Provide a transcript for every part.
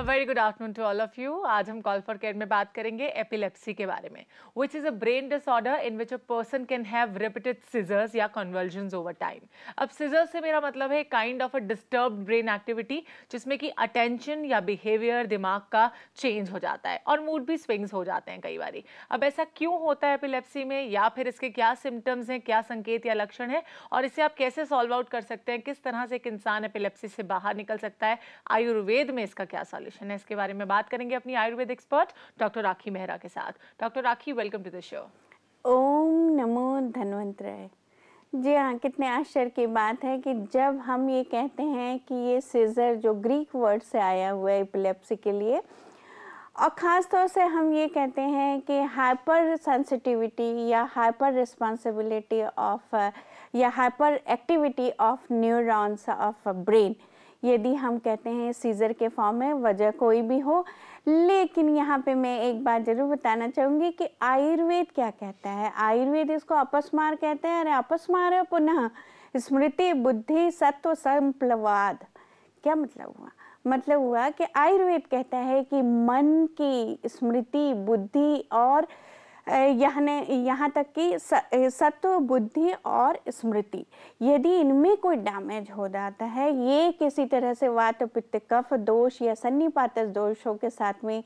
Very good afternoon to all of you. आज हम call for care में बात करेंगे एपिलेप्सी के बारे में, which is a brain disorder in which a person can have repeated seizures या कन्वर्जन्स ओवर टाइम। अब सीजर्स से मेरा मतलब है kind of a disturbed brain activity, जिसमें कि अटेंशन या बिहेवियर दिमाग का चेंज हो जाता है और मूड भी स्विंग्स हो जाते हैं कई बारी। अब ऐसा क्यों होता है एपिलेप्सी में, या फिर इसके क्या सिम्टम्स हैं, क्या संकेत या लक्षण है, और इसे आप कैसे सॉल्व आउट कर सकते हैं, किस तरह से एक इंसान एपिलेप्सी से बाहर निकल सकता है, आयुर्वेद में इसका क्या सॉल्यूशन है, इसके बारे में बात करेंगे अपनी आयुर्वेद एक्सपर्ट डॉक्टर राखी मेहरा के साथ। Doctor Rakhi, welcome to the show. ओम नमो धन्वंतराय। जी हाँ, कितने आश्चर्य की बात है कि जब हम ये कहते हैं कि ये सीजर जो ग्रीक वर्ड से आया हुआ है एपिलेप्सी के लिए, और ख़ास तौर से हम ये कहते हैं कि हाइपर सेंसिटिविटी या हाइपर रिस्पॉन्सिबिलिटी ऑफ या hyper activity of neurons of brain, यदि हम कहते हैं सीजर के फॉर्म में, वजह कोई भी हो। लेकिन यहाँ पे मैं एक बात जरूर बताना चाहूँगी कि आयुर्वेद क्या कहता है। आयुर्वेद इसको अपस्मार कहते हैं। अरे अपस्मार है पुनः स्मृति बुद्धि सत्व संप्लवाद। क्या मतलब हुआ? मतलब हुआ कि आयुर्वेद कहता है कि मन की स्मृति बुद्धि और यहाँ तक कि सत्व बुद्धि और स्मृति, यदि इनमें कोई डैमेज हो जाता है, ये किसी तरह से वात पित्त कफ दोष या सन्निपात दोषों के साथ में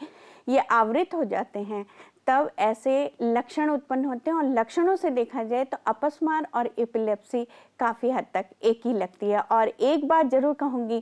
ये आवृत हो जाते हैं, तब ऐसे लक्षण उत्पन्न होते हैं। और लक्षणों से देखा जाए तो अपस्मार और एपिलेप्सी काफ़ी हद तक एक ही लगती है। और एक बात जरूर कहूँगी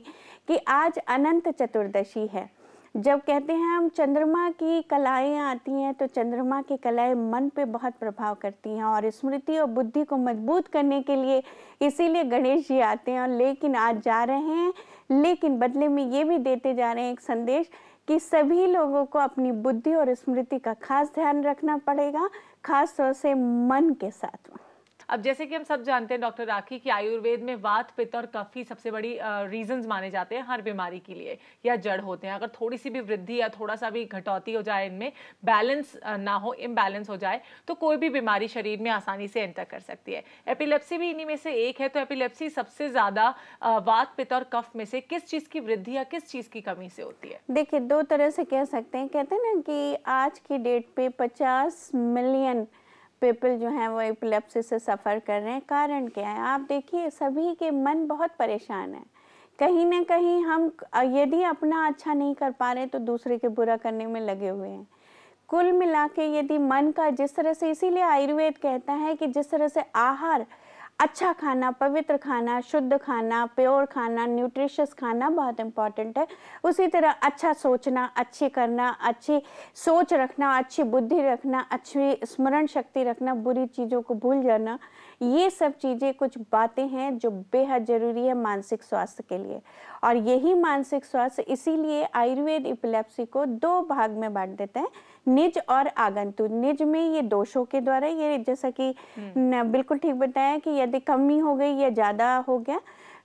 कि आज अनंत चतुर्दशी है। जब कहते हैं हम चंद्रमा की कलाएं आती हैं, तो चंद्रमा की कलाएं मन पे बहुत प्रभाव करती हैं और स्मृति और बुद्धि को मजबूत करने के लिए इसीलिए गणेश जी आते हैं। और लेकिन आज जा रहे हैं, लेकिन बदले में ये भी देते जा रहे हैं एक संदेश कि सभी लोगों को अपनी बुद्धि और स्मृति का खास ध्यान रखना पड़ेगा, खास तौर से मन के साथ में। अब जैसे कि हम सब जानते हैं डॉक्टर राखी कि आयुर्वेद में वात पित्त और कफ ही सबसे बड़ी रीजंस माने जाते हैं हर बीमारी के लिए, या जड़ होते हैं। अगर थोड़ी सी भी वृद्धि या थोड़ा सा भी घटौती हो जाए, इनमें बैलेंस ना हो, इम्बैलेंस हो जाए, तो कोई भी बीमारी शरीर में आसानी से एंटर कर सकती है। एपिलेप्सी भी इन्हीं में से एक है। तो एपिलेप्सी सबसे ज्यादा वात पित्त और कफ में से किस चीज की वृद्धि या किस चीज की कमी से होती है? देखिए, दो तरह से कह सकते हैं। कहते हैं ना कि आज की डेट पे 50 मिलियन पीपल जो हैं वो एपिलेप्सी से सफ़र कर रहे हैं। कारण क्या है? आप देखिए, सभी के मन बहुत परेशान है। कहीं ना कहीं हम यदि अपना अच्छा नहीं कर पा रहे तो दूसरे के बुरा करने में लगे हुए हैं। कुल मिला के यदि मन का जिस तरह से, इसीलिए आयुर्वेद कहता है कि जिस तरह से आहार, अच्छा खाना, पवित्र खाना, शुद्ध खाना, प्योर खाना, न्यूट्रिशियस खाना बहुत इम्पॉर्टेंट है, उसी तरह अच्छा सोचना, अच्छी करना, अच्छी सोच रखना, अच्छी बुद्धि रखना, अच्छी स्मरण शक्ति रखना, बुरी चीज़ों को भूल जाना, ये सब चीज़ें कुछ बातें हैं जो बेहद ज़रूरी है मानसिक स्वास्थ्य के लिए। और यही मानसिक स्वास्थ्य, इसीलिए आयुर्वेद एपिलेप्सी को दो भाग में बांट देता है, निज और आगंतुक। निज में ये दोषों के द्वारा, ये जैसा कि बिल्कुल ठीक बताया कि यदि कमी हो गई या ज़्यादा हो गया।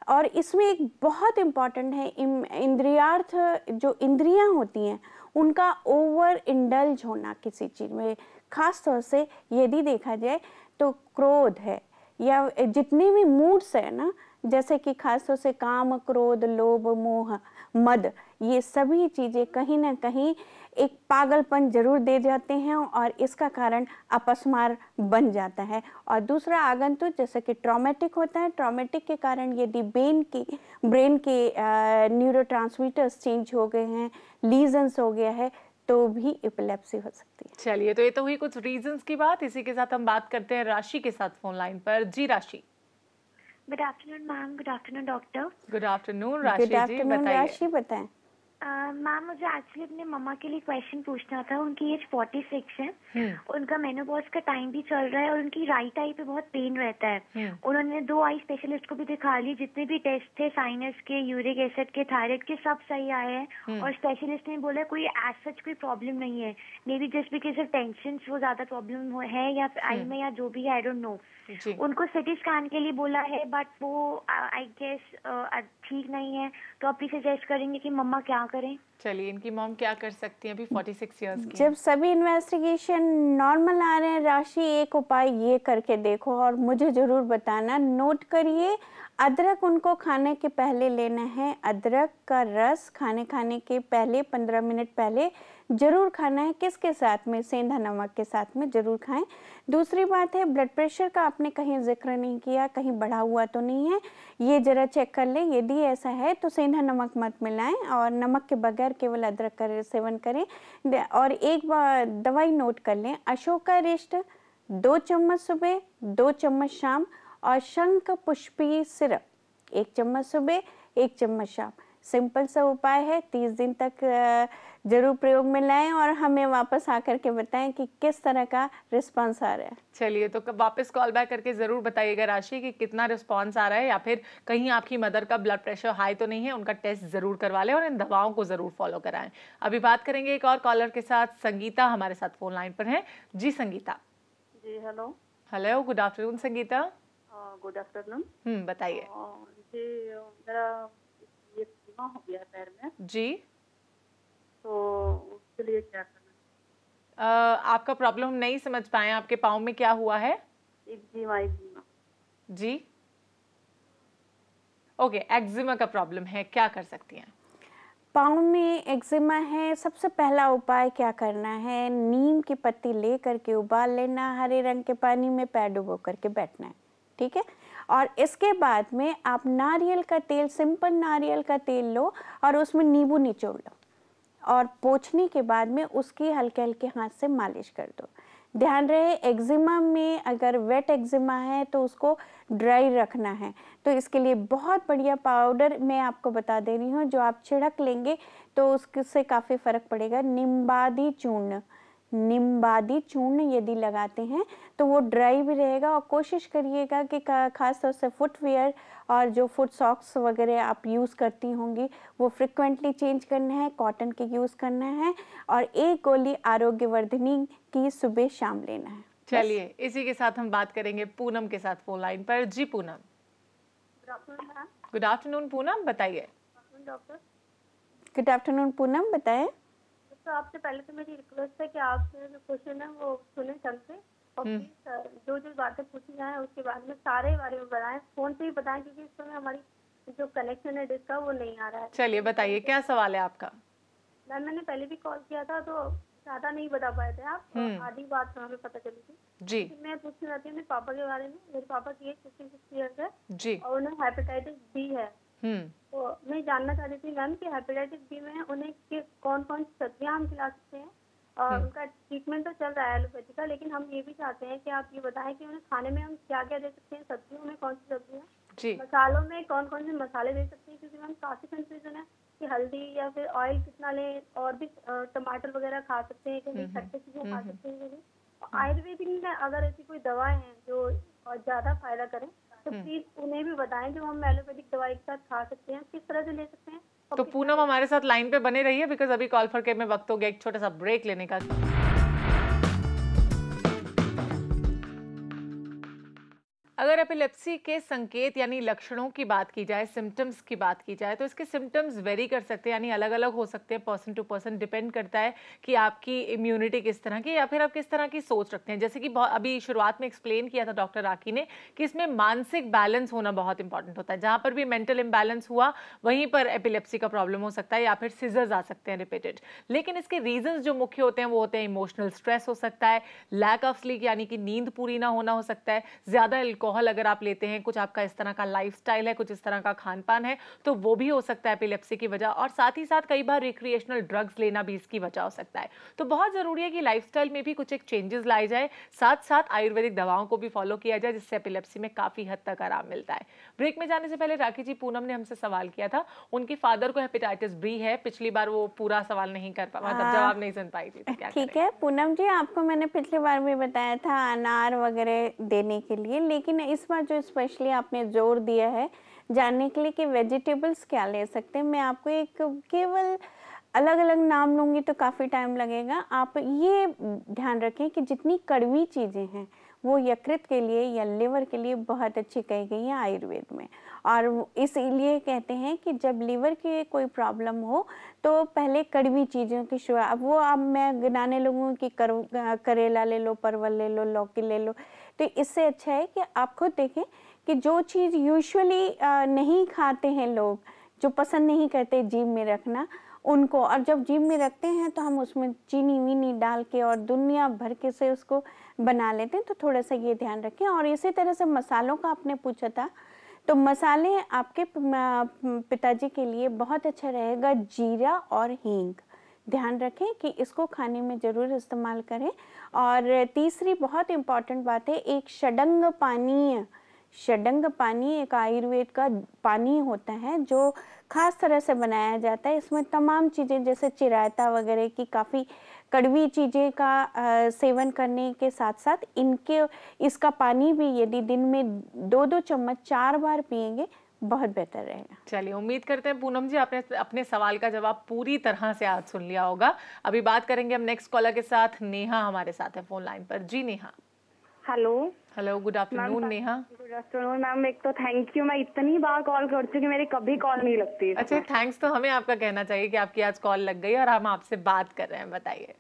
और इसमें एक बहुत इम्पॉर्टेंट है इंद्रियार्थ, जो इंद्रियां होती हैं उनका ओवर इंडल्ज होना किसी चीज़ में। खास तौर से यदि देखा जाए तो क्रोध है या जितने भी मूड्स है ना, जैसे कि खास तौर से काम, क्रोध, लोभ, मोह, मद, ये सभी चीज़ें कहीं ना कहीं एक पागलपन जरूर दे जाते हैं और इसका कारण अपस्मार बन जाता है। और दूसरा आगंतुक, जैसे कि ट्रॉमेटिक होता है। ट्रॉमेटिक के कारण यदि ब्रेन के न्यूरोट्रांसमीटर्स चेंज हो गए हैं, लीजन्स हो गया है, तो भी एपिलेप्सी हो सकती है। चलिए, तो ये तो हुई कुछ रीजंस की बात। इसी के साथ हम बात करते हैं राशि के साथ फोन लाइन पर। जी राशि। Good afternoon ma'am. Good afternoon doctor. Good afternoon राशि जी, बताइए। राशि बताएं। मैम, मुझे एक्चुअली अपने मम्मा के लिए क्वेश्चन पूछना था। उनकी एज 46 है। उनका मेनोपॉज का टाइम भी चल रहा है और उनकी राइट आई पे बहुत पेन रहता है। उन्होंने 2 आई स्पेशलिस्ट को भी दिखा ली, जितने भी टेस्ट थे साइनस के, यूरिक एसिड के, थायराइड के, सब सही आए हैं। और स्पेशलिस्ट ने बोला कोई एज सच कोई प्रॉब्लम नहीं है, may be just because of tension वो ज्यादा प्रॉब्लम है या आई में या जो भी है, आई डोंट नो। उनको सिटी स्कैन के लिए बोला है, बट वो आई गेस ठीक नहीं है। तो आप भी सजेस्ट करेंगे कि मम्मा क्या करें? चलिए, इनकी मॉम क्या कर सकती हैं? अभी 46 इयर्स की जब सभी इन्वेस्टिगेशन नॉर्मल आ रहे हैं, राशि एक उपाय ये करके देखो और मुझे ज़रूर बताना। नोट करिए, अदरक उनको खाने के पहले लेना है। अदरक का रस खाने के पहले 15 मिनट पहले ज़रूर खाना है। किसके साथ में? सेंधा नमक के साथ में ज़रूर खाएं। दूसरी बात है, ब्लड प्रेशर का आपने कहीं जिक्र नहीं किया, कहीं बढ़ा हुआ तो नहीं है, ये ज़रा चेक कर लें। यदि ऐसा है तो सेंधा नमक मत मिलाएं और नमक के बगैर केवल अदरक का सेवन करें। और एक बार दवाई नोट कर लें, अशोकारिष्ट 2 चम्मच सुबह, 2 चम्मच शाम, और शंख पुष्पी सिरप 1 चम्मच सुबह, 1 चम्मच शाम। सिंपल सा उपाय है, 30 दिन तक जरूर प्रयोग में लाएं और हमें वापस आकर के बताएं कि किस तरह का रिस्पांस आ रहा है। चलिए, तो वापस कॉल बैक करके ज़रूर बताइएगा राशि कि कितना रिस्पांस आ रहा है, या फिर कहीं आपकी मदर का ब्लड प्रेशर हाई तो नहीं है। उनका टेस्ट ज़रूर करवा लें और इन दवाओं को ज़रूर फॉलो कराएं। अभी बात करेंगे एक और कॉलर के साथ। संगीता हमारे साथ फोन लाइन पर है। जी संगीता। जी hello. Hello, good afternoon Sangeeta. Good afternoon. बताइए। जी मेरा ये बीमा हो गया पैर में, जी, तो उसके लिए क्या करना आपका प्रॉब्लम नहीं समझ पाए, आपके पाँव में क्या हुआ है? है? एक्जिमा। जी, ओके, एक्जिमा का प्रॉब्लम है, क्या कर सकती हैं? पाँव में एक्जिमा है, सबसे पहला उपाय क्या करना है? नीम की पत्ती ले करके उबाल लेना, हरे रंग के पानी में पैर डुबो करके बैठना है, ठीक है। और इसके बाद में आप नारियल का तेल, सिंपल नारियल का तेल लो और उसमें नींबू निचोड़ लो और पोंछने के बाद में उसकी हल्के हल्के हाथ से मालिश कर दो। ध्यान रहे, एक्जिमा में अगर वेट एक्जिमा है तो उसको ड्राई रखना है। तो इसके लिए बहुत बढ़िया पाउडर मैं आपको बता दे रही हूँ, जो आप छिड़क लेंगे तो उससे काफ़ी फ़र्क पड़ेगा। निम्बादी चूर्ण यदि लगाते हैं तो वो ड्राई भी रहेगा। और कोशिश करिएगा कि खास तौर से फुटवेयर और जो फुट सॉक्स वगैरह आप यूज़ करती होंगी वो फ्रिक्वेंटली चेंज करना है, कॉटन के यूज़ करना है, और 1 गोली आरोग्यवर्धिनी की सुबह शाम लेना है। चलिए, इसी के साथ हम बात करेंगे पूनम के साथ फोन लाइन पर। जी पूनम। गुड आफ्टरनून पूनम, बताइए। डॉक्टर। गुड आफ्टरनून पूनम, बताएं। तो आपसे पहले तो मेरी रिक्वेस्ट है कि आपसे जो क्वेश्चन है वो सुने ढंग से, और प्लीज जो बातें पूछी जाए उसके बाद में सारे बारे में बताएं, फोन से ही बताएं, क्योंकि इस समय हमारी जो कनेक्शन है डिश का वो नहीं आ रहा है। चलिए बताइए, क्या सवाल है आपका? मैम मैंने पहले भी कॉल किया था तो ज़्यादा नहीं बता पाए थे आप, आधी बात हमें पता चली थी जी। मैं पूछना चाहती हूँ मेरे पापा के बारे में। मेरे पापा की एज 56 ईयर्स है जी, और उन्हें हेपेटाइटिस बी है। तो मैं जानना चाहती थी मैम कि हेपेटाइटिस बी में उन्हें कौन कौन सी सब्जियाँ हम खिला सकते हैं, और उनका ट्रीटमेंट तो चल रहा है एलोपैथी का, लेकिन हम ये भी चाहते हैं कि आप ये बताएं कि उन्हें खाने में हम क्या क्या दे सकते हैं, सब्जियों में कौन सी सब्जियाँ जी, मसालों में कौन कौन से मसाले दे सकते हैं, क्योंकि मैम काफ़ी कंफ्यूजन है कि हल्दी या फिर ऑयल कितना लें, और भी टमाटर वगैरह खा सकते हैं कि नहीं, खट्टे चीज़ें खा सकते हैं कि नहीं। आयुर्वेदिक में अगर ऐसी कोई दवाएं हैं जो ज़्यादा फायदा करें तो प्लीज़ उन्हें भी बताएं, जो हम एलोपैथिक दवाई के साथ खा सकते हैं, किस तरह से ले सकते हैं। तो पूनम हमारे साथ लाइन पे बने रहिए, बिकॉज अभी कॉल फॉर केयर में वक्त हो गया एक छोटा सा ब्रेक लेने का। अगर एपिलेप्सी के संकेत यानी लक्षणों की बात की जाए, सिम्टम्स की बात की जाए, तो इसके सिम्टम्स वेरी कर सकते हैं, यानी अलग अलग हो सकते हैं, पर्सन टू पर्सन डिपेंड करता है कि आपकी इम्यूनिटी किस तरह की, या फिर आप किस तरह की सोच रखते हैं। जैसे कि अभी शुरुआत में एक्सप्लेन किया था डॉक्टर राखी ने कि इसमें मानसिक बैलेंस होना बहुत इंपॉर्टेंट होता है। जहाँ पर भी मेंटल इम्बैलेंस हुआ वहीं पर एपिलेप्सी का प्रॉब्लम हो सकता है, या फिर सीजर्स आ सकते हैं रिपीटेड। लेकिन इसके रीजंस जो मुख्य होते हैं वो होते हैं इमोशनल स्ट्रेस हो सकता है, लैक ऑफ स्लीप यानी कि नींद पूरी ना होना हो सकता है, ज्यादा अल्कोहल अगर आप लेते हैं, कुछ आपका इस तरह का लाइफस्टाइल है, कुछ इस तरह का खान पान है, तो वो भी हो सकता है एपिलेप्सी की वजह। और साथ ही साथ कई बार रिक्रिएशनल ड्रग्स लेना भी इसकी वजह हो सकता है। तो बहुत जरूरी है कि लाइफस्टाइल में भी कुछ एक चेंजेस लाए जाए, साथ साथ आयुर्वेदिक दवाओं को भी फॉलो किया जाए, जिससे एपिलेप्सी में काफी हद तक आराम मिलता है। ब्रेक में जाने से पहले राखी जी, पूनम ने हमसे सवाल किया था, उनके फादर को हेपेटाइटिस बी है। पिछली बार वो पूरा सवाल नहीं कर पाया, मतलब जवाब नहीं सुन पाई थी, तो क्या ठीक है पूनम जी, आपको मैंने पिछली बार भी बताया था अनार वगैरह देने के लिए, लेकिन इस बार जो स्पेशली आपने जोर दिया है जानने के लिए कि वेजिटेबल्स क्या ले सकते हैं, मैं आपको एक केवल अलग अलग नाम लूँगी तो काफ़ी टाइम लगेगा। आप ये ध्यान रखें कि जितनी कड़वी चीज़ें हैं वो यकृत के लिए या लिवर के लिए बहुत अच्छी कही गई है आयुर्वेद में। और इसीलिए कहते हैं कि जब लिवर की कोई प्रॉब्लम हो तो पहले कड़वी चीज़ों की शुरुआत, अब मैं गिनाने लगूँ कि करेला ले लो, परवल ले लो, लौकी ले लो, तो इससे अच्छा है कि आप खुद देखें कि जो चीज़ यूजुअली नहीं खाते हैं लोग, जो पसंद नहीं करते जीभ में रखना, उनको, और जब जीभ में रखते हैं तो हम उसमें चीनी वीनी डाल के और दुनिया भर के से उसको बना लेते हैं, तो थोड़ा सा ये ध्यान रखें। और इसी तरह से मसालों का आपने पूछा था, तो मसाले आपके पिताजी के लिए बहुत अच्छा रहेगा जीरा और हींग, ध्यान रखें कि इसको खाने में ज़रूर इस्तेमाल करें। और तीसरी बहुत इम्पॉर्टेंट बात है, एक षडंग पानी, षडंग पानी एक आयुर्वेद का पानी होता है जो खास तरह से बनाया जाता है। इसमें तमाम चीज़ें जैसे चिरायता वगैरह की काफ़ी कड़वी चीज़ें का सेवन करने के साथ साथ इसका पानी भी यदि दिन में 2-2 चम्मच 4 बार पिएंगे बहुत बेहतर रहेगा। चलिए, उम्मीद करते हैं पूनम जी आपने अपने सवाल का जवाब पूरी तरह से आज सुन लिया होगा। अभी बात करेंगे हम नेक्स्ट कॉलर के साथ। नेहा हमारे साथ है फोन लाइन पर। जी Neha. Hello, good afternoon Neha. Good afternoon ma'am. एक तो थैंक यू, मैं इतनी बार कॉल कर चुकी हूँ, मेरी कभी कॉल नहीं लगती। अच्छा, थैंक्स तो हमें आपका कहना चाहिए कि आपकी आज कॉल लग गई और हम आपसे बात कर रहे हैं, बताइए।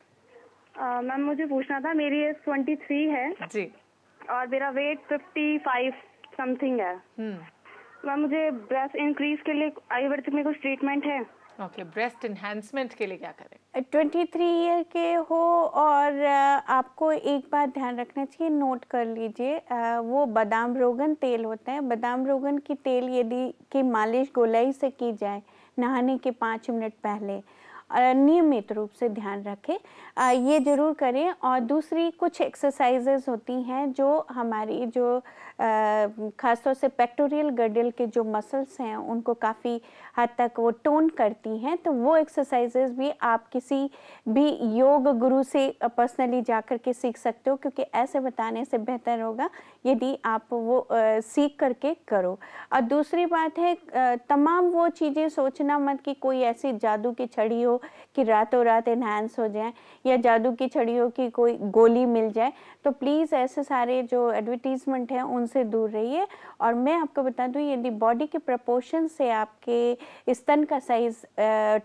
मैम मुझे पूछना था, मेरी एज 23 है जी, और मेरा वेट 55 समथिंग है। मैम मुझे ब्रेस्ट इंक्रीज के लिए आयुर्वेदिक में कुछ ट्रीटमेंट है? ओके, ब्रेस्ट एनहांसमेंट के लिए क्या करें? 23 ईयर के हो और आपको एक बात ध्यान रखना चाहिए, नोट कर लीजिए, वो बादाम रोगन तेल होता है। बादाम रोगन की तेल यदि की मालिश गोलाई से की जाए नहाने के 5 मिनट पहले, नियमित रूप से ध्यान रखें, ये ज़रूर करें। और दूसरी कुछ एक्सरसाइजेज होती हैं जो हमारी जो ख़ासतौर से पेक्टोरियल गर्डल के जो मसल्स हैं उनको काफ़ी हद तक वो टोन करती हैं, तो वो एक्सरसाइजेज भी आप किसी भी योग गुरु से पर्सनली जाकर के सीख सकते हो, क्योंकि ऐसे बताने से बेहतर होगा यदि आप वो सीख करके करो। और दूसरी बात है, तमाम वो चीज़ें सोचना मत कि कोई ऐसी जादू की छड़ी हो कि रातों रात एनहांस हो जाए, या जादू की छड़ी हो कि कोई गोली मिल जाए, तो प्लीज़ ऐसे सारे जो एडवर्टीजमेंट हैं उनसे दूर रहिए। और मैं आपको बता दूं, यदि बॉडी के प्रपोर्शन से आपके स्तन का साइज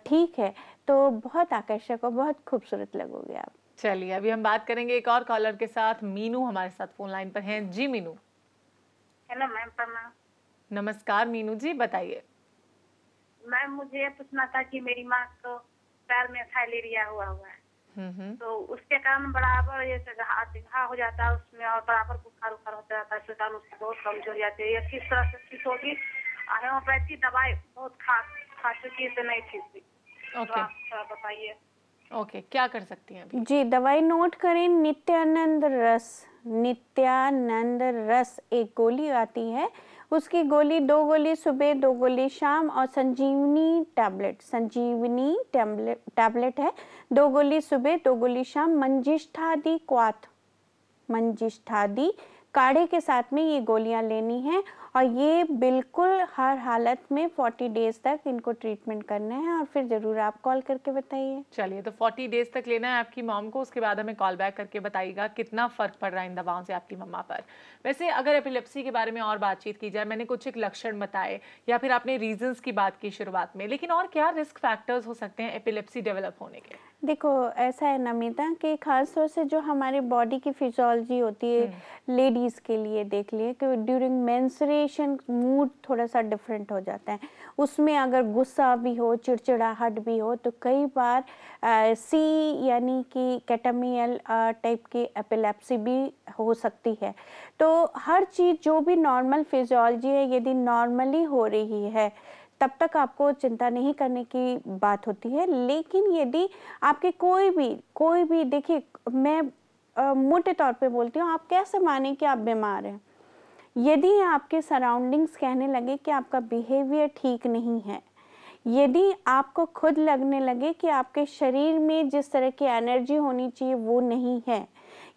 ठीक है तो बहुत आकर्षक और बहुत खूबसूरत लगोगे आप। चलिए, अभी हम बात करेंगे एक और कॉलर के साथ। मीनू हमारे साथ फोन लाइन पर हैं। जी मीनू। हेलो मैम, प्रणाम। नमस्कार मीनू जी, बताइए। मैम मुझे ये पूछना था कि मेरी माँ को पैर में फाइलेरिया हुआ है, तो उसके कारण बराबर जैसे घा हो जाता है उसमें, और बराबर बुखार होता रहता है, इसके कारण उसकी बहुत कमजोरी आती है। ये किस तरह से ठीक होगी? होम्योपैथी दवाई बहुत खा चुकी है, नहीं ठीक हुई। ओके, थोड़ा बताइए। ओके, क्या कर सकती हैं अभी? जी, दवाई नोट करें, नित्यानंद रस, नित्यानंद रस एक गोली आती है, उसकी गोली 2 गोली सुबह 2 गोली शाम, और संजीवनी टैबलेट है, 2 गोली सुबह 2 गोली शाम, मंजिष्ठादि क्वाथ, मंजिष्ठादि काढ़े के साथ में ये गोलियां लेनी हैं। और ये बिल्कुल हर हालत में 40 डेज तक इनको ट्रीटमेंट करना है, और फिर ज़रूर आप कॉल करके बताइए। चलिए, तो 40 डेज तक लेना है आपकी मॉम को, उसके बाद हमें कॉल बैक करके बताइएगा कितना फ़र्क पड़ रहा है इन दवाओं से आपकी मम्मा पर। वैसे अगर एपिलेप्सी के बारे में और बातचीत की जाए, मैंने कुछ एक लक्षण बताए या फिर आपने रीजंस की बात की शुरुआत में, लेकिन और क्या रिस्क फैक्टर्स हो सकते हैं एपिलेप्सी डेवलप होने के? देखो, ऐसा है नमिता कि खास तौर से जो हमारे बॉडी की फिजियोलॉजी होती है, लेडीज़ के लिए देख लिए कि ड्यूरिंग मेंस्ट्रुएशन मूड थोड़ा सा डिफरेंट हो जाता है, उसमें अगर गुस्सा भी हो, चिड़चिड़ाहट भी हो, तो कई बार सी यानी कि कैटामियल टाइप की एपिलेप्सी भी हो सकती है। तो हर चीज़ जो भी नॉर्मल फिजियोलॉजी है यदि नॉर्मली हो रही है तब तक आपको चिंता नहीं करने की बात होती है। लेकिन यदि आपके कोई भी देखिए, मैं मोटे तौर पे बोलती हूँ, आप कैसे माने कि आप बीमार हैं? यदि आपके सराउंडिंग्स कहने लगे कि आपका बिहेवियर ठीक नहीं है, यदि आपको खुद लगने लगे कि आपके शरीर में जिस तरह की एनर्जी होनी चाहिए वो नहीं है,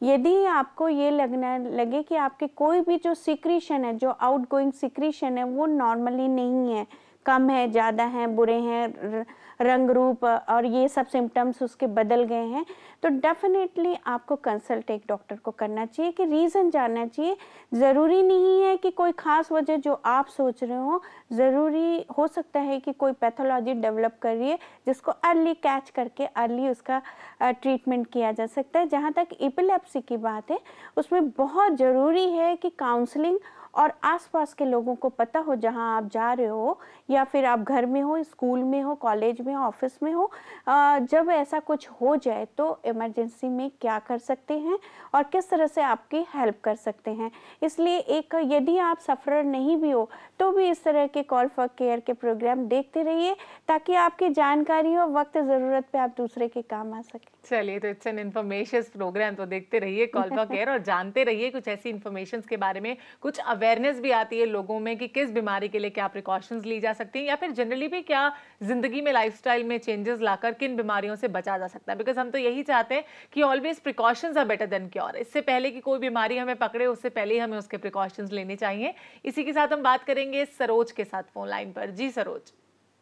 यदि आपको ये लगने लगे कि आपके कोई भी जो सिक्रीशन है, जो आउटगोइंग सिक्रीशन है वो नॉर्मली नहीं है, कम है, ज़्यादा हैं, बुरे हैं, रंग रूप और ये सब सिम्टम्स उसके बदल गए हैं, तो डेफिनेटली आपको कंसल्ट एक डॉक्टर को करना चाहिए कि रीज़न जानना चाहिए। ज़रूरी नहीं है कि कोई ख़ास वजह जो आप सोच रहे हो, ज़रूरी हो सकता है कि कोई पैथोलॉजी डेवलप कर रही है जिसको अर्ली कैच करके अर्ली उसका ट्रीटमेंट किया जा सकता है। जहाँ तक एपिलेप्सी की बात है, उसमें बहुत ज़रूरी है कि काउंसलिंग और आसपास के लोगों को पता हो जहां आप जा रहे हो, या फिर आप घर में हो, स्कूल में हो, कॉलेज में हो, ऑफिस में हो, जब ऐसा कुछ हो जाए तो इमरजेंसी में क्या कर सकते हैं और किस तरह से आपकी हेल्प कर सकते हैं। इसलिए एक यदि आप सफ़रर नहीं भी हो तो भी इस तरह के कॉल फॉर केयर के प्रोग्राम देखते रहिए ताकि आपकी जानकारी हो, वक्त ज़रूरत पे आप दूसरे के काम आ सके। चलिए, तो इट्स एन इन्फॉर्मेशन प्रोग्राम, तो देखते रहिए कॉल फॉर केयर और जानते रहिए कुछ ऐसी इन्फॉर्मेशन के बारे में, कुछ अवेयरनेस भी आती है लोगों में कि किस बीमारी के लिए क्या प्रिकॉशंस ली जा सकती हैं, या फिर जनरली भी क्या जिंदगी में लाइफस्टाइल में चेंजेस लाकर किन बीमारियों से बचा जा सकता है। बिकॉज हम तो यही चाहते हैं कि always precautions are better than cure. इससे पहले कि कोई बीमारी हमें पकड़े, उससे पहले ही हमें उसके प्रिकॉशंस लेने चाहिए। इसी के साथ हम बात करेंगे सरोज के साथ फोन लाइन पर। जी सरोज।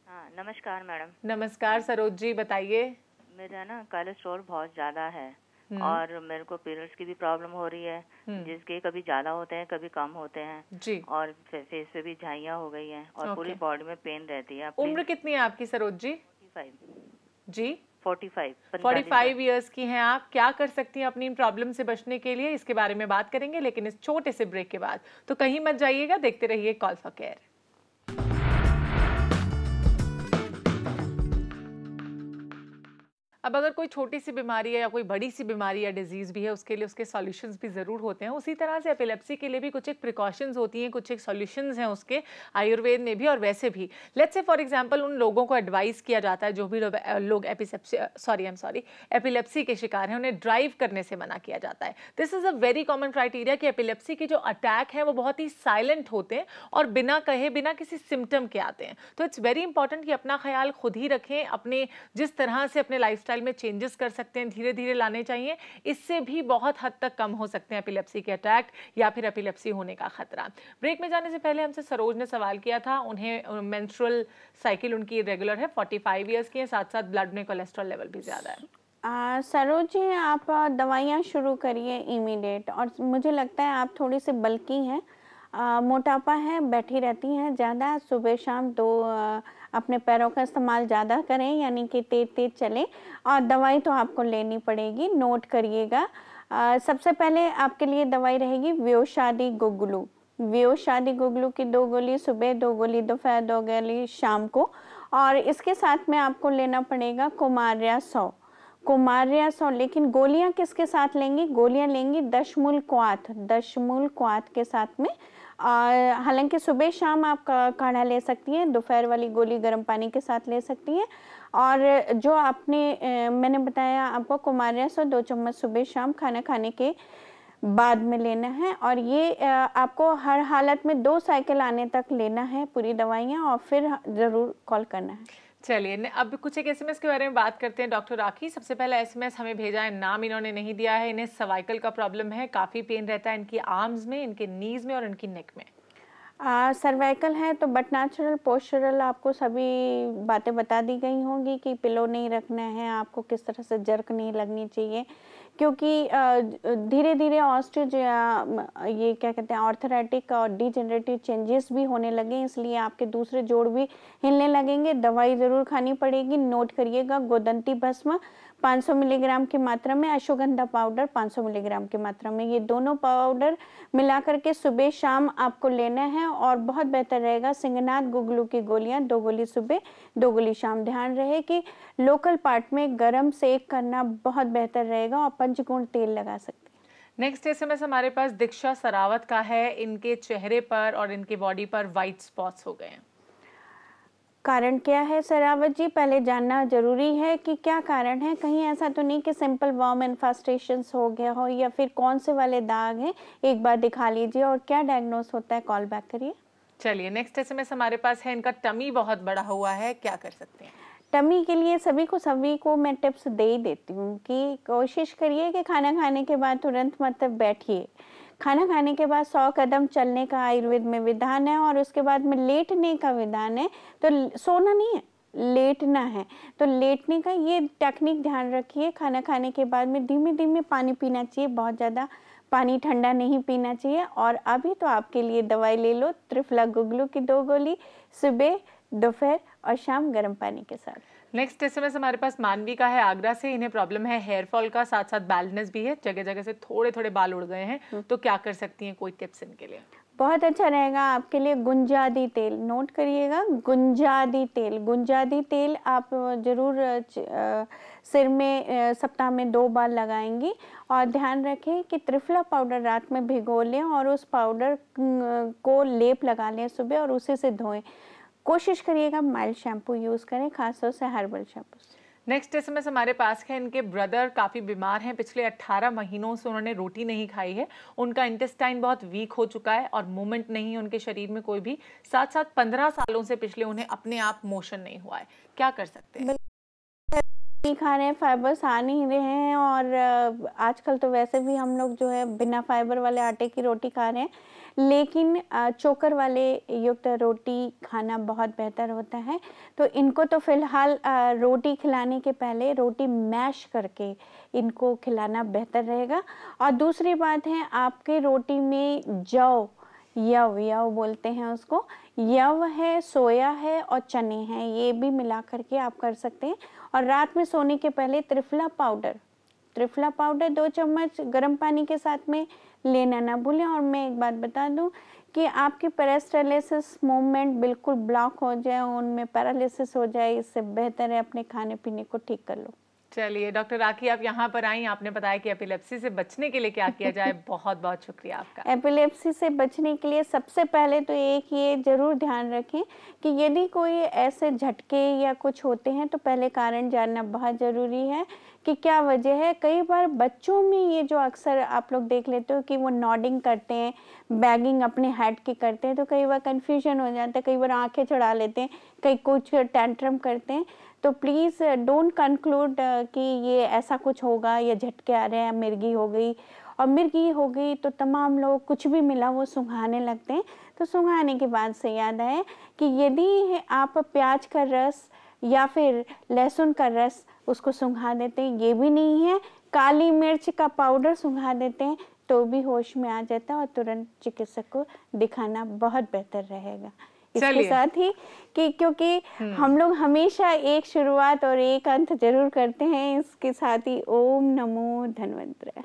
हाँ, नमस्कार मैडम। नमस्कार सरोज जी, बताइए। मेरा ना कोलेस्ट्रॉल बहुत ज्यादा है और मेरे को पीरियड्स की भी प्रॉब्लम हो रही है, जिसके कभी ज्यादा होते हैं कभी कम होते हैं जी, और फेस पे भी झाइयाँ हो गई हैं और पूरी बॉडी में पेन रहती है। उम्र कितनी है आपकी सरोज जी? 45 जी 45 इयर्स की हैं आप। क्या कर सकती हैं अपनी प्रॉब्लम से बचने के लिए, इसके बारे में बात करेंगे, लेकिन इस छोटे से ब्रेक के बाद। तो कहीं मत जाइएगा, देखते रहिए कॉल फॉर केयर। अब अगर कोई छोटी सी बीमारी है या कोई बड़ी सी बीमारी या डिजीज़ भी है, उसके लिए उसके सॉल्यूशंस भी ज़रूर होते हैं। उसी तरह से एपिलेप्सी के लिए भी कुछ एक प्रिकॉशंस होती हैं, कुछ एक सॉल्यूशंस हैं उसके, आयुर्वेद में भी और वैसे भी। लेट्स से फॉर एग्जांपल उन लोगों को एडवाइस किया जाता है जो भी लोग एपिलेप्सी के शिकार हैं, उन्हें ड्राइव करने से मना किया जाता है। This is a very common criteria कि एपिलेप्सी के जो अटैक हैं वो बहुत ही साइलेंट होते हैं और बिना कहे, बिना किसी सिम्टम के आते हैं। तो इट्स वेरी इंपॉर्टेंट कि अपना ख्याल खुद ही रखें, अपने जिस तरह से अपने लाइफस्टाइल में चेंजेस कर सकते हैं धीरे धीरे लाने चाहिए। इससे भी बहुत हद तक कम हो सकते हैं एपिलेप्सी के अटैक या फिर एपिलेप्सी होने का खतरा। ब्रेक में जाने से पहले हमसे सरोज ने सवाल किया था, उन्हें मेंस्ट्रुअल साइकिल उनकी रेगुलर है, 45 इयर्स की है, साथ साथ ब्लड में कोलेस्ट्रॉल लेवल भी ज़्यादा है। सरोज जी, आप दवाइयाँ शुरू करिए इमीडिएट, और मुझे लगता है आप थोड़ी सी बल्की हैं, मोटापा है, बैठी रहती हैं ज़्यादा, सुबह शाम अपने पैरों का इस्तेमाल ज़्यादा करें, यानी कि तेज तेज चलें, और दवाई तो आपको लेनी पड़ेगी, नोट करिएगा। सबसे पहले आपके लिए दवाई रहेगी व्योशादी गुगलू। व्योशादी गुगलू की 2 गोली सुबह, 2 गोली दोपहर, 2 गोली शाम को, और इसके साथ में आपको लेना पड़ेगा कुमार्या 100। कुमार्या 100, लेकिन गोलियां किसके साथ लेंगी? गोलियां लेंगी दशमूल क्वाथ के साथ में। हालांकि सुबह शाम आप काढ़ा ले सकती हैं, दोपहर वाली गोली गर्म पानी के साथ ले सकती हैं। और जो आपने मैंने बताया आपको कुमार्या 100 2 चम्मच सुबह शाम खाना खाने के बाद में लेना है, और ये आपको हर हालत में 2 साइकिल आने तक लेना है पूरी दवाइयाँ, और फिर ज़रूर कॉल करना है। चलिए, अब कुछ एक एसएमएस के बारे में बात करते हैं। डॉक्टर राखी, सबसे पहला एसएमएस हमें भेजा है, नाम इन्होंने नहीं दिया है। इन्हें सर्वाइकल का प्रॉब्लम है, काफ़ी पेन रहता है इनकी आर्म्स में, इनके नीज में और इनकी नेक में। सर्वाइकल है तो बट नेचुरल पोस्चरल आपको सभी बातें बता दी गई होंगी कि पिलो नहीं रखना है, आपको किस तरह से जर्क नहीं लगनी चाहिए, क्योंकि धीरे धीरे ऑस्टियोज ये क्या कहते हैं ऑर्थराइटिक और डिजेनरेटिव चेंजेस भी होने लगे, इसलिए आपके दूसरे जोड़ भी हिलने लगेंगे। दवाई ज़रूर खानी पड़ेगी, नोट करिएगा। गोदंती भस्म 500 मिलीग्राम की मात्रा में, अश्वगंधा पाउडर 500 मिलीग्राम की मात्रा में, ये दोनों पाउडर मिला करके सुबह शाम आपको लेना है। और बहुत बेहतर रहेगा सिंगनाथ गुगलू की गोलियां 2 गोली सुबह 2 गोली शाम। ध्यान रहे कि लोकल पार्ट में गर्म सेक करना बहुत बेहतर रहेगा, और पंचगुण तेल लगा सकते हैं। नेक्स्ट एसएमएस हमारे पास दीक्षा सरावत का है, इनके चेहरे पर और इनकी बॉडी पर वाइट स्पॉट्स हो गए हैं। कारण क्या है सरावत जी? पहले जानना जरूरी है कि क्या कारण है। कहीं ऐसा तो नहीं कि सिंपल वर्म इन्फेस्टेशंस हो गया हो, या फिर कौन से वाले दाग हैं, एक बार दिखा लीजिए, और क्या डायग्नोस होता है कॉल बैक करिए। चलिए, नेक्स्ट एसएमएस हमारे पास है, इनका टमी बहुत बड़ा हुआ है, क्या कर सकते हैं? टमी के लिए सभी को मैं टिप्स दे ही देती हूँ कि कोशिश करिए कि खाना खाने के बाद तुरंत मत बैठिए, खाना खाने के बाद 100 कदम चलने का आयुर्वेद में विधान है, और उसके बाद में लेटने का विधान है। तो सोना नहीं है, लेटना है। तो लेटने का ये टेक्निक ध्यान रखिए। खाना खाने के बाद में धीमे धीमे पानी पीना चाहिए, बहुत ज़्यादा पानी ठंडा नहीं पीना चाहिए। और अभी तो आपके लिए दवाई ले लो, त्रिफला गुगलू की 2 गोली सुबह, दोपहर और शाम गर्म पानी के साथ। नेक्स्ट एसएमएस हमारे पास मानवी का है, आगरा से। इन्हें प्रॉब्लम है हेयर फॉल का, साथ साथ बाल्डनेस भी है, जगह जगह से थोड़े थोड़े बाल उड़ गए हैं, तो क्या कर सकती हैं? कोई टिप्स इनके लिए? बहुत अच्छा रहेगा आपके लिए गुंजादी तेल, नोट करिएगा, गुंजादी तेल। गुंजादी तेल आप ज़रूर सिर में सप्ताह में 2 बार लगाएंगी। और ध्यान रखें कि त्रिफला पाउडर रात में भिगो लें और उस पाउडर को लेप लगा लें सुबह और उसी से धोएं। कोशिश करिएगा माइल्ड शैम्पू यूज़ करें, खासतौर से हर्बल शैम्पू। नेक्स्ट एसएमएस हमारे पास है, इनके ब्रदर काफ़ी बीमार हैं, पिछले 18 महीनों से उन्होंने रोटी नहीं खाई है, उनका इंटेस्टाइन बहुत वीक हो चुका है और मूवमेंट नहीं है उनके शरीर में कोई भी, साथ साथ 15 सालों से पिछले उन्हें अपने आप मोशन नहीं हुआ है, क्या कर सकते हैं? नहीं खा रहे हैं, फाइबर्स आ नहीं रहे हैं, और आजकल तो वैसे भी हम लोग जो है बिना फाइबर वाले आटे की रोटी खा रहे हैं, लेकिन चोकर वाले युक्त रोटी खाना बहुत बेहतर होता है। तो इनको तो फिलहाल रोटी खिलाने के पहले रोटी मैश करके इनको खिलाना बेहतर रहेगा। और दूसरी बात है, आपके रोटी में जौ, यव बोलते हैं उसको, यव है, सोया है और चने हैं, ये भी मिला करके आप कर सकते हैं। और रात में सोने के पहले त्रिफला पाउडर 2 चम्मच गर्म पानी के साथ में लेना ना भूलें। और मैं एक बात बता दूं कि आपकी पेरालिसिस मूवमेंट बिल्कुल ब्लॉक हो जाए, उनमें पैरालिसिस हो जाए, इससे बेहतर है अपने खाने पीने को ठीक कर लो। चलिए डॉक्टर राखी, आप यहाँ पर आई, आपने बताया कि एपिलेप्सी से बचने के लिए क्या किया जाए। बहुत बहुत शुक्रिया आपका। एपिलेप्सी से बचने के लिए सबसे पहले तो एक ये जरूर ध्यान रखें कि यदि कोई ऐसे झटके या कुछ होते हैं तो पहले कारण जानना बहुत ज़रूरी है कि क्या वजह है। कई बार बच्चों में ये जो अक्सर आप लोग देख लेते हो कि वो नॉडिंग करते हैं, बैगिंग अपने हेड की करते हैं, तो कई बार कन्फ्यूजन हो जाता है, कई बार आंखें चढ़ा लेते हैं, कई कुछ टेंट्रम करते हैं। तो प्लीज़ डोंट कंक्लूड कि ये ऐसा कुछ होगा या झटके आ रहे हैं, मिर्गी हो गई, और मिर्गी हो गई तो तमाम लोग कुछ भी मिला वो सूंघाने लगते हैं। तो सूंघाने के बाद से याद आए कि यदि आप प्याज का रस या फिर लहसुन का रस उसको सूंघा देते हैं, ये भी नहीं है, काली मिर्च का पाउडर सूंघा देते हैं, तो भी होश में आ जाता है और तुरंत चिकित्सक को दिखाना बहुत बेहतर रहेगा। इसके साथ ही कि क्योंकि हम लोग हमेशा एक शुरुआत और एक अंत जरूर करते हैं, इसके साथ ही ओम नमो धन्वंतरि।